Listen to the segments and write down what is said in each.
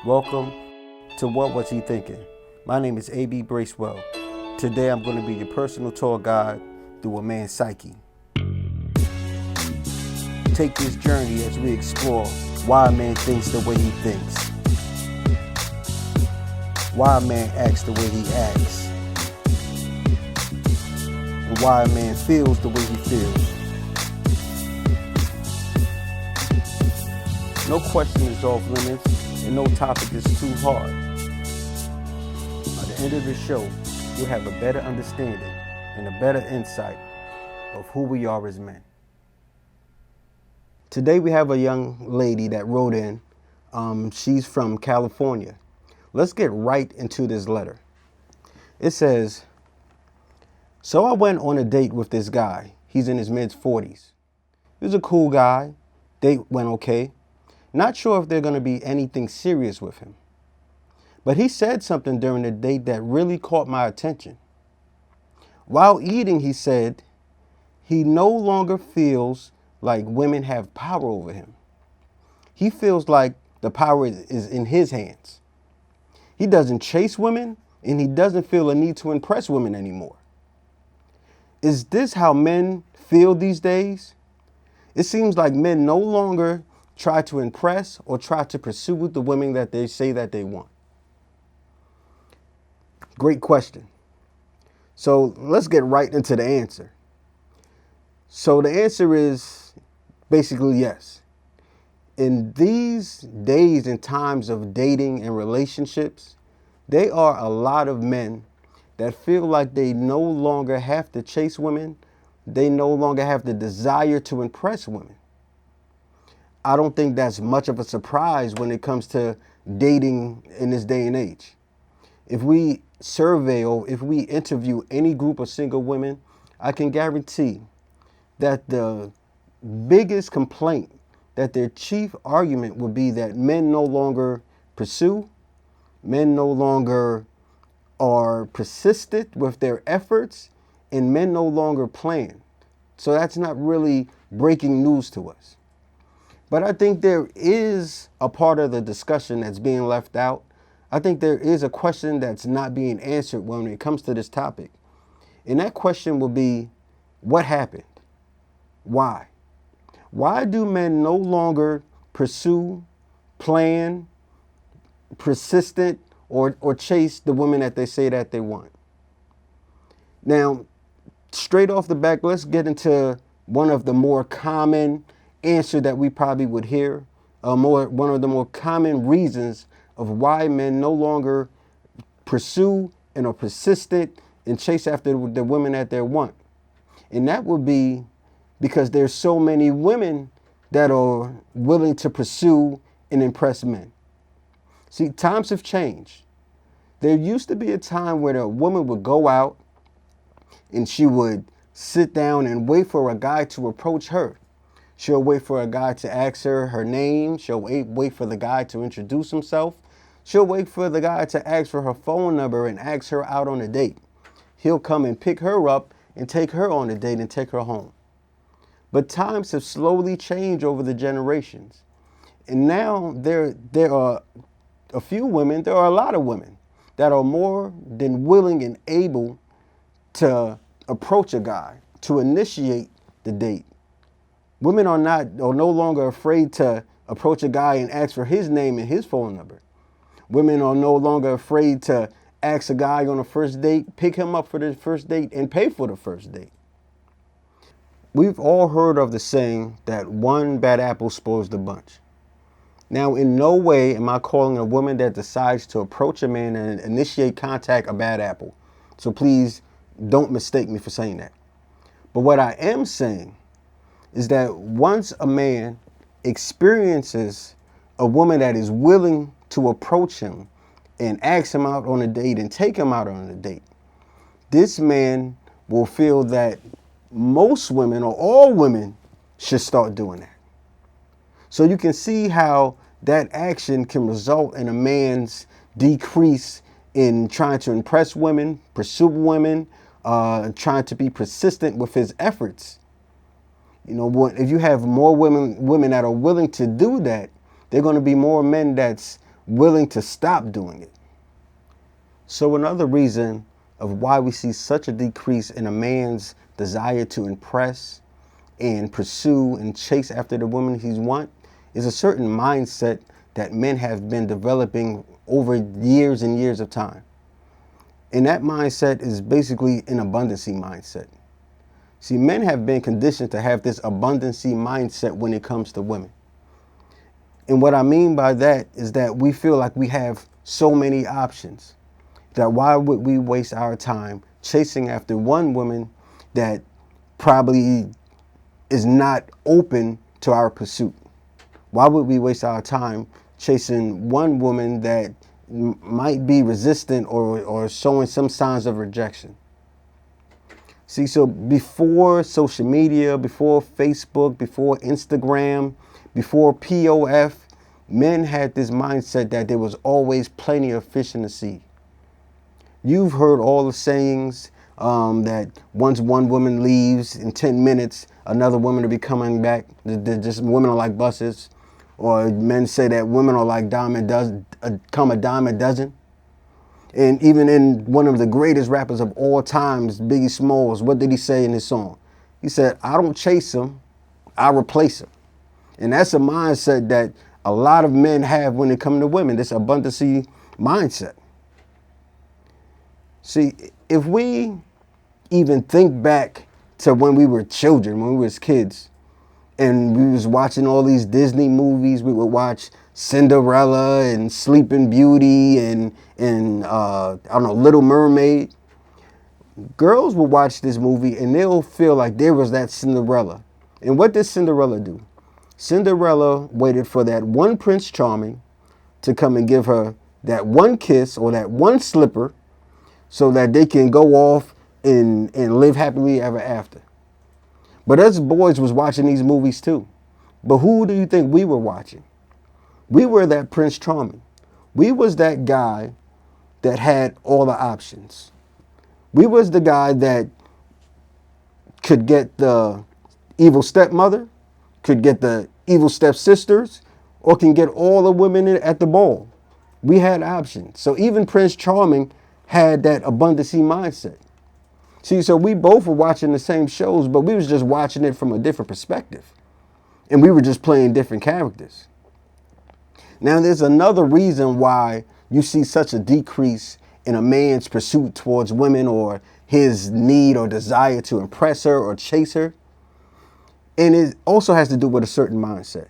Welcome to What Was He Thinking? My name is A.B. Bracewell. Today I'm going to be your personal tour guide through a man's psyche. Take this journey as we explore why a man thinks the way he thinks, why a man acts the way he acts, and why a man feels the way he feels. No question is off limits, and no topic is too hard. By the end of the show, you'll have a better understanding and a better insight of who we are as men. Today we have a young lady that wrote in. She's from California. Let's get right into this letter. It says, so I went on a date with this guy. He's in his mid-40s. He was a cool guy. Date went okay. Not sure if they're going to be anything serious with him. But he said something during the date that really caught my attention. While eating, he said he no longer feels like women have power over him. He feels like the power is in his hands. He doesn't chase women, and he doesn't feel a need to impress women anymore. Is this how men feel these days? It seems like men no longer try to impress or try to pursue the women that they say that they want. Great question. So let's get right into the answer. So the answer is basically yes. In these days and times of dating and relationships, there are a lot of men that feel like they no longer have to chase women. They no longer have the desire to impress women. I don't think that's much of a surprise when it comes to dating in this day and age. If we survey or if we interview any group of single women, I can guarantee that the biggest complaint, that their chief argument would be that men no longer pursue, men no longer are persistent with their efforts, and men no longer plan. So that's not really breaking news to us. But I think there is a part of the discussion that's being left out. I think there is a question that's not being answered when it comes to this topic. And that question will be, what happened? Why? Why do men no longer pursue, plan, persistent, or chase the women that they say that they want? Now, straight off the back, let's get into one of the more common answer that we probably would hear, one of the more common reasons of why men no longer pursue and are persistent and chase after the women that they want. And that would be because there's so many women that are willing to pursue and impress men. See, times have changed. There used to be a time where a woman would go out and she would sit down and wait for a guy to approach her. She'll wait for a guy to ask her name. She'll wait for the guy to introduce himself. She'll wait for the guy to ask for her phone number and ask her out on a date. He'll come and pick her up and take her on a date and take her home. But times have slowly changed over the generations. And now there are a few women, there are a lot of women that are more than willing and able to approach a guy, to initiate the date. Women are no longer afraid to approach a guy and ask for his name and his phone number. Women are no longer afraid to ask a guy on a first date, pick him up for the first date, and pay for the first date. We've all heard of the saying that one bad apple spoils the bunch. Now, in no way am I calling a woman that decides to approach a man and initiate contact a bad apple. So please don't mistake me for saying that. But what I am saying is that once a man experiences a woman that is willing to approach him and ask him out on a date and take him out on a date, this man will feel that most women or all women should start doing that. So you can see how that action can result in a man's decrease in trying to impress women, pursue women, trying to be persistent with his efforts. You know, if you have more women that are willing to do that, they're going to be more men that's willing to stop doing it. So another reason of why we see such a decrease in a man's desire to impress and pursue and chase after the women he wants is a certain mindset that men have been developing over years and years of time. And that mindset is basically an abundancy mindset. See, men have been conditioned to have this abundancy mindset when it comes to women. And what I mean by that is that we feel like we have so many options that why would we waste our time chasing after one woman that probably is not open to our pursuit? Why would we waste our time chasing one woman that might be resistant or showing some signs of rejection? See, so before social media, before Facebook, before Instagram, before POF, men had this mindset that there was always plenty of fish in the sea. You've heard all the sayings that once one woman leaves, in 10 minutes, another woman will be coming back. Just women are like buses. Or men say that women are like come a dime a dozen. And even in one of the greatest rappers of all times, Biggie Smalls, what did he say in his song? He said, I don't chase them, I replace them. And that's a mindset that a lot of men have when it comes to women, this abundancy mindset. See, if we even think back to when we were children, when we was kids, and we was watching all these Disney movies, we would watch Cinderella and Sleeping Beauty and I don't know, Little Mermaid. Girls will watch this movie and they'll feel like there was that Cinderella. And what did Cinderella do? Cinderella waited for that one Prince Charming to come and give her that one kiss or that one slipper so that they can go off and live happily ever after. But us boys was watching these movies too. But who do you think we were watching? We were that Prince Charming. We was that guy that had all the options. We was the guy that could get the evil stepmother, could get the evil stepsisters, or can get all the women at the ball. We had options. So even Prince Charming had that abundancy mindset. See, so we both were watching the same shows, but we was just watching it from a different perspective. And we were just playing different characters. Now, there's another reason why you see such a decrease in a man's pursuit towards women or his need or desire to impress her or chase her. And it also has to do with a certain mindset.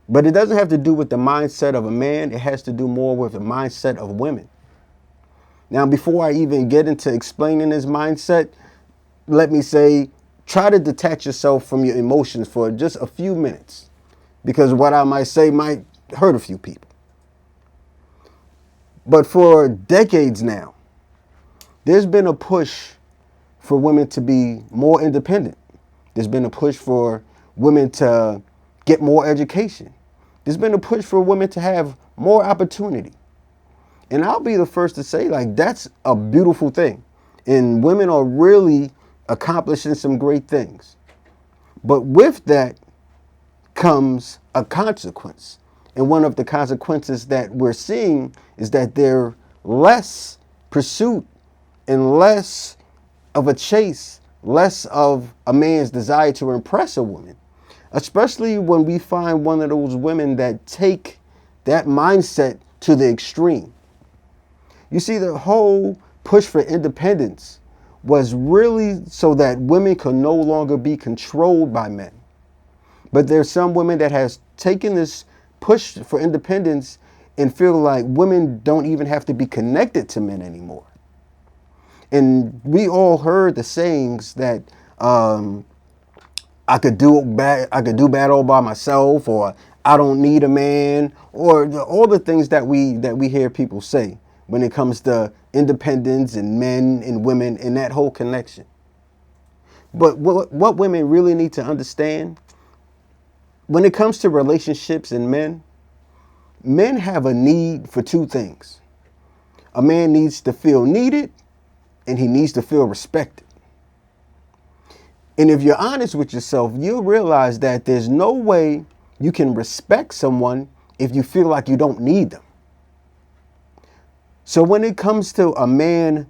But it doesn't have to do with the mindset of a man. It has to do more with the mindset of women. Now, before I even get into explaining this mindset, let me say, try to detach yourself from your emotions for just a few minutes, because what I might say might hurt a few people. But for decades now, there's been a push for women to be more independent. There's been a push for women to get more education. There's been a push for women to have more opportunity. And I'll be the first to say, like, that's a beautiful thing. And women are really accomplishing some great things. But with that comes a consequence. And one of the consequences that we're seeing is that there's less pursuit and less of a chase, less of a man's desire to impress a woman. Especially when we find one of those women that take that mindset to the extreme. You see, the whole push for independence was really so that women could no longer be controlled by men. But there's some women that has taken this push for independence and feel like women don't even have to be connected to men anymore. And we all heard the sayings that I could do bad all by myself, or I don't need a man, or all the things that we hear people say when it comes to independence and men and women and that whole connection. But what women really need to understand when it comes to relationships and men have a need for two things. A man needs to feel needed and he needs to feel respected. And if you're honest with yourself, you'll realize that there's no way you can respect someone if you feel like you don't need them. So when it comes to a man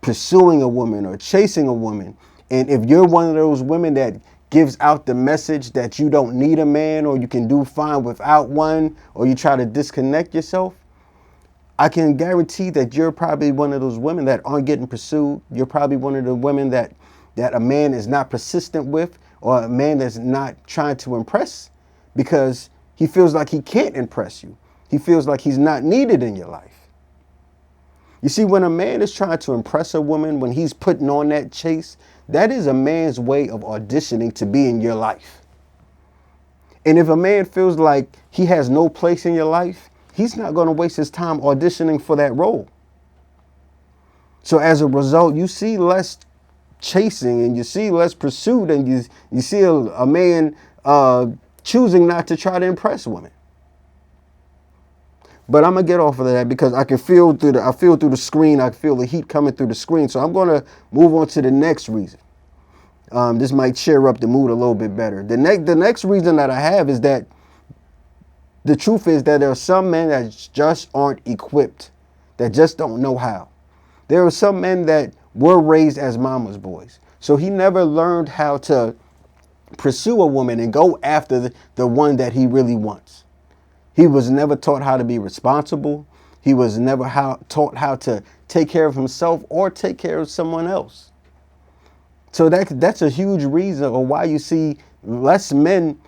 pursuing a woman or chasing a woman, and if you're one of those women that gives out the message that you don't need a man, or you can do fine without one, or you try to disconnect yourself, I can guarantee that you're probably one of those women that aren't getting pursued. You're probably one of the women that a man is not persistent with, or a man that's not trying to impress because he feels like he can't impress you. He feels like he's not needed in your life. You see, when a man is trying to impress a woman, when he's putting on that chase, that is a man's way of auditioning to be in your life. And if a man feels like he has no place in your life, he's not going to waste his time auditioning for that role. So as a result, you see less chasing and you see less pursuit, and you see a man choosing not to try to impress women. But I'm gonna get off of that because I can feel through the screen. I feel the heat coming through the screen. So I'm gonna move on to the next reason. This might cheer up the mood a little bit better. The next reason that I have is that the truth is that there are some men that just aren't equipped, that just don't know how. There are some men that were raised as mama's boys. So he never learned how to pursue a woman and go after the one that he really wants. He was never taught how to be responsible. He was never taught how to take care of himself or take care of someone else. So that's a huge reason of why you see less men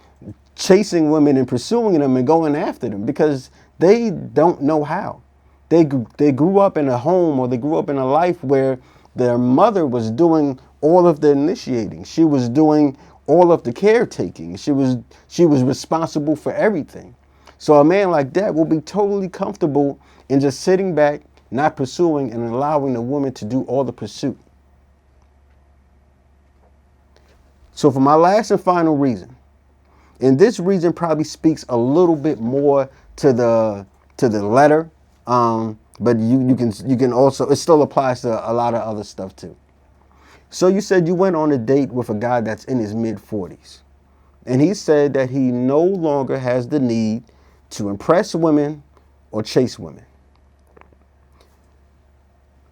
chasing women and pursuing them and going after them, because they don't know how. They grew up in a home, or they grew up in a life where their mother was doing all of the initiating. She was doing all of the caretaking. She was responsible for everything. So a man like that will be totally comfortable in just sitting back, not pursuing, and allowing the woman to do all the pursuit. So for my last and final reason, and this reason probably speaks a little bit more to the letter, but you can also, it still applies to a lot of other stuff too. So you said you went on a date with a guy that's in his mid-40s, and he said that he no longer has the need to impress women or chase women.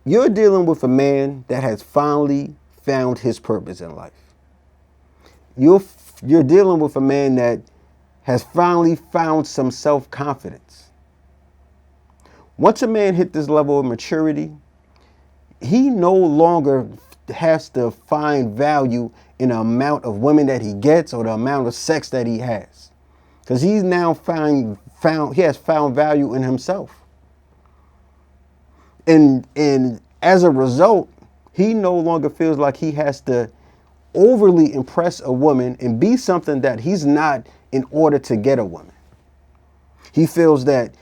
You're dealing with a man that has finally found his purpose in life. You're dealing with a man that has finally found some self-confidence. Once a man hit this level of maturity, he no longer has to find value in the amount of women that he gets or the amount of sex that he has, because he's now he has found value in himself. And as a result, he no longer feels like he has to overly impress a woman and be something that he's not in order to get a woman. He feels that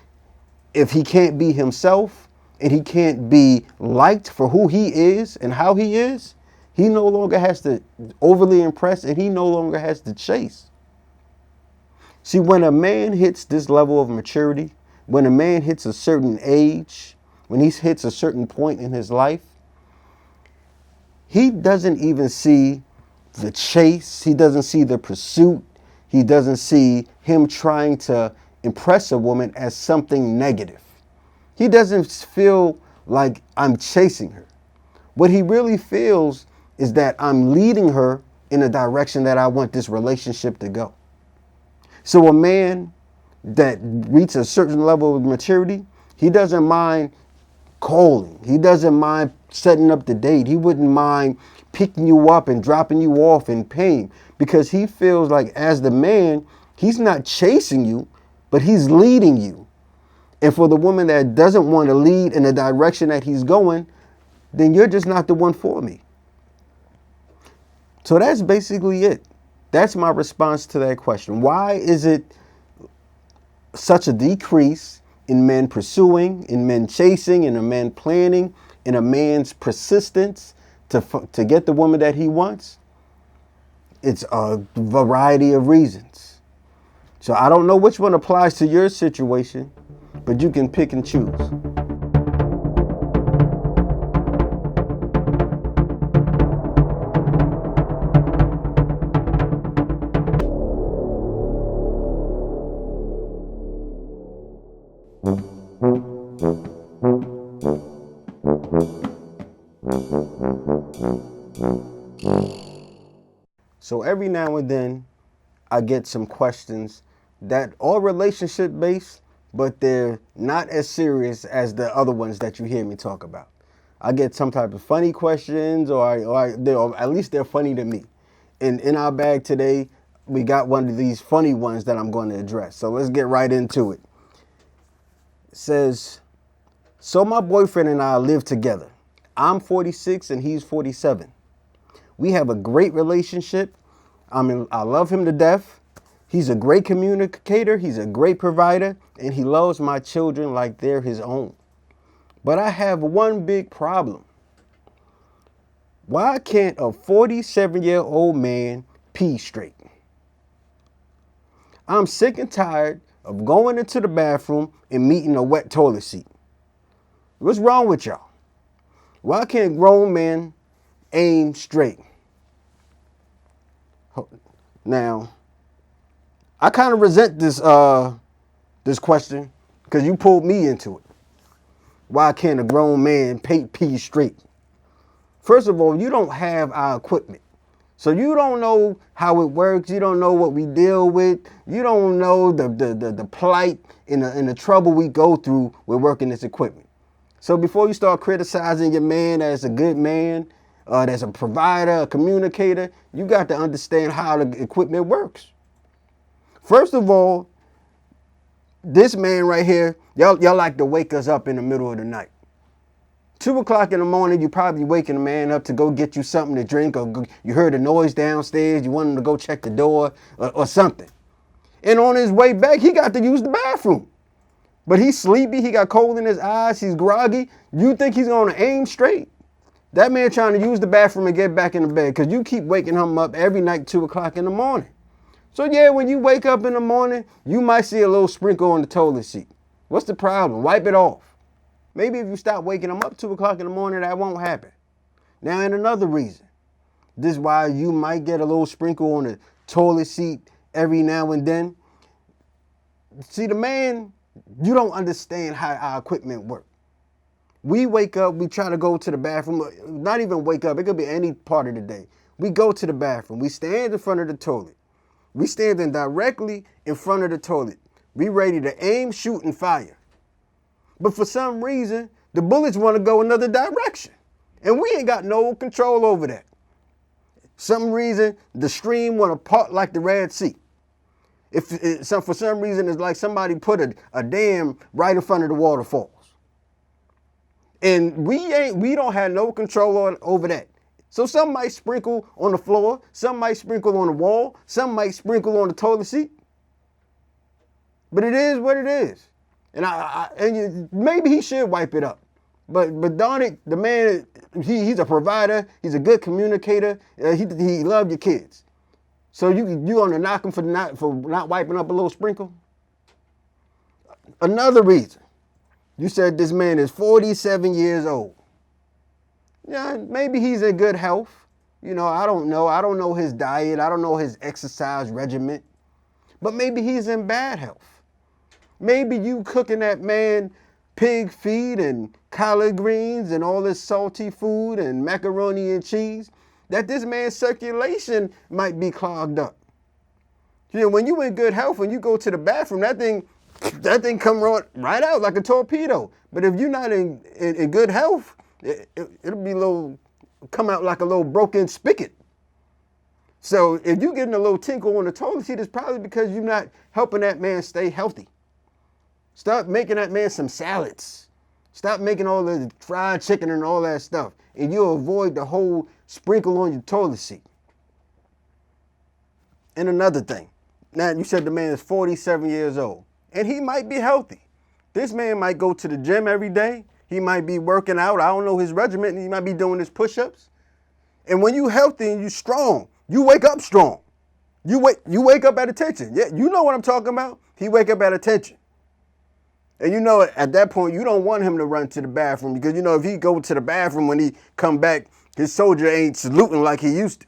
if he can't be himself and he can't be liked for who he is and how he is, he no longer has to overly impress, and he no longer has to chase. See, when a man hits this level of maturity, when a man hits a certain age, when he hits a certain point in his life, he doesn't even see the chase. He doesn't see the pursuit. He doesn't see him trying to impress a woman as something negative. He doesn't feel like I'm chasing her. What he really feels is that I'm leading her in a direction that I want this relationship to go. So a man that reaches a certain level of maturity, he doesn't mind calling. He doesn't mind setting up the date. He wouldn't mind picking you up and dropping you off and paying, because he feels like as the man, he's not chasing you, but he's leading you. And for the woman that doesn't want to lead in the direction that he's going, then you're just not the one for me. So that's basically it. That's my response to that question. Why is it such a decrease in men pursuing, in men chasing, in a man planning, in a man's persistence to get the woman that he wants? It's a variety of reasons. So I don't know which one applies to your situation, but you can pick and choose. So every now and then, I get some questions that are relationship based, but they're not as serious as the other ones that you hear me talk about. I get some type of funny questions, or at least they're funny to me. And in our bag today, we got one of these funny ones that I'm going to address. So let's get right into it. It says, so my boyfriend and I live together. I'm 46 and he's 47. We have a great relationship. I love him to death. He's a great communicator. He's a great provider. And he loves my children like they're his own. But I have one big problem. Why can't a 47-year-old man pee straight? I'm sick and tired of going into the bathroom and meeting a wet toilet seat. What's wrong with y'all? Why can't grown men aim straight? Now, I kind of resent this question because you pulled me into it. Why can't a grown man pee straight? First of all, you don't have our equipment. So you don't know how it works. You don't know what we deal with. You don't know the plight and the trouble we go through with working this equipment. So before you start criticizing your man as a good man, as a provider, a communicator, you got to understand how the equipment works. First of all, this man right here, y'all like to wake us up in the middle of the night. 2 o'clock in the morning, you probably waking a man up to go get you something to drink, or you heard a noise downstairs, you want him to go check the door or something. And on his way back, he got to use the bathroom. But he's sleepy, he got cold in his eyes, he's groggy. You think he's gonna aim straight? That man trying to use the bathroom and get back in the bed because you keep waking him up every night 2 o'clock in the morning. So yeah, when you wake up in the morning, you might see a little sprinkle on the toilet seat. What's the problem? Wipe it off. Maybe if you stop waking him up 2 o'clock in the morning, that won't happen. Now, and another reason, this is why you might get a little sprinkle on the toilet seat every now and then. See, the man, you don't understand how our equipment works. We wake up, we try to go to the bathroom, not even wake up, it could be any part of the day. We go to the bathroom, we stand in front of the toilet. We standing directly in front of the toilet. We ready to aim, shoot, and fire. But for some reason, the bullets want to go another direction. And we ain't got no control over that. Some reason, the stream want to part like the Red Sea. For some reason, it's like somebody put a dam right in front of the waterfalls. And we don't have no control over that. So some might sprinkle on the floor, some might sprinkle on the wall, some might sprinkle on the toilet seat. But it is what it is. And maybe he should wipe it up. But darn it, the man, he's a provider, he's a good communicator, he loves your kids. So you gonna knock him for not wiping up a little sprinkle? Another reason, you said this man is 47 years old. Yeah, maybe he's in good health. You know, I don't know. I don't know his diet. I don't know his exercise regimen. But maybe he's in bad health. Maybe you cooking that man pig feet and collard greens and all this salty food and macaroni and cheese, that this man's circulation might be clogged up. You know, when you in good health, when you go to the bathroom, that thing come right out like a torpedo. But if you're not in good health, it'll come out like a little broken spigot. So if you're getting a little tinkle on the toilet seat, it's probably because you're not helping that man stay healthy. Stop making that man some salads. Stop making all the fried chicken and all that stuff. And you'll avoid the whole sprinkle on your toilet seat. And another thing. Now, you said the man is 47 years old. And he might be healthy. This man might go to the gym every day. He might be working out. I don't know his regimen. He might be doing his push-ups. And when you healthy and you strong, you wake up strong. You wake up at attention. Yeah, you know what I'm talking about. He wake up at attention. And you know, at that point, you don't want him to run to the bathroom because, you know, if he go to the bathroom when he come back, his soldier ain't saluting like he used to.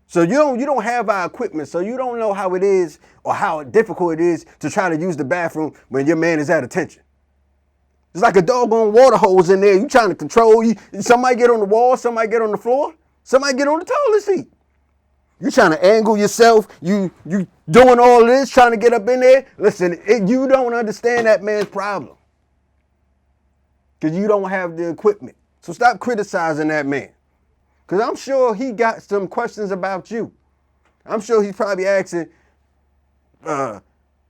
So you don't have our equipment, so you don't know how it is or how difficult it is to try to use the bathroom when your man is at attention. It's like a doggone water hose in there. You trying to control. Somebody get on the wall, somebody get on the floor, somebody get on the toilet seat. You trying to angle yourself. You doing all this, trying to get up in there. Listen, you don't understand that man's problem because you don't have the equipment. So stop criticizing that man. Because I'm sure he got some questions about you. I'm sure he's probably asking,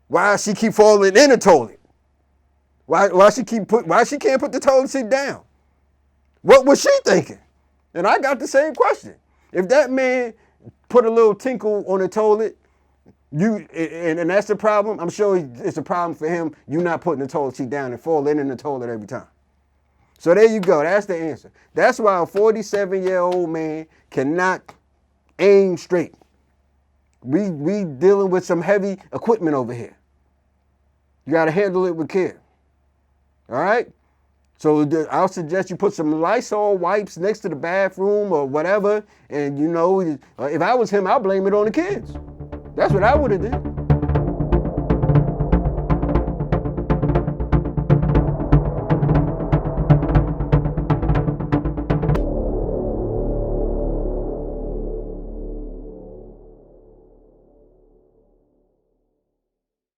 why she keep falling in the toilet? Why she can't put the toilet seat down? What was she thinking? And I got the same question. If that man put a little tinkle on the toilet, and that's the problem, I'm sure it's a problem for him, you not putting the toilet seat down and falling in the toilet every time. So there you go. That's the answer. That's why a 47-year-old man cannot aim straight. We dealing with some heavy equipment over here. You got to handle it with care. All right? So I'll suggest you put some Lysol wipes next to the bathroom or whatever. And, if I was him, I'd blame it on the kids. That's what I would have did.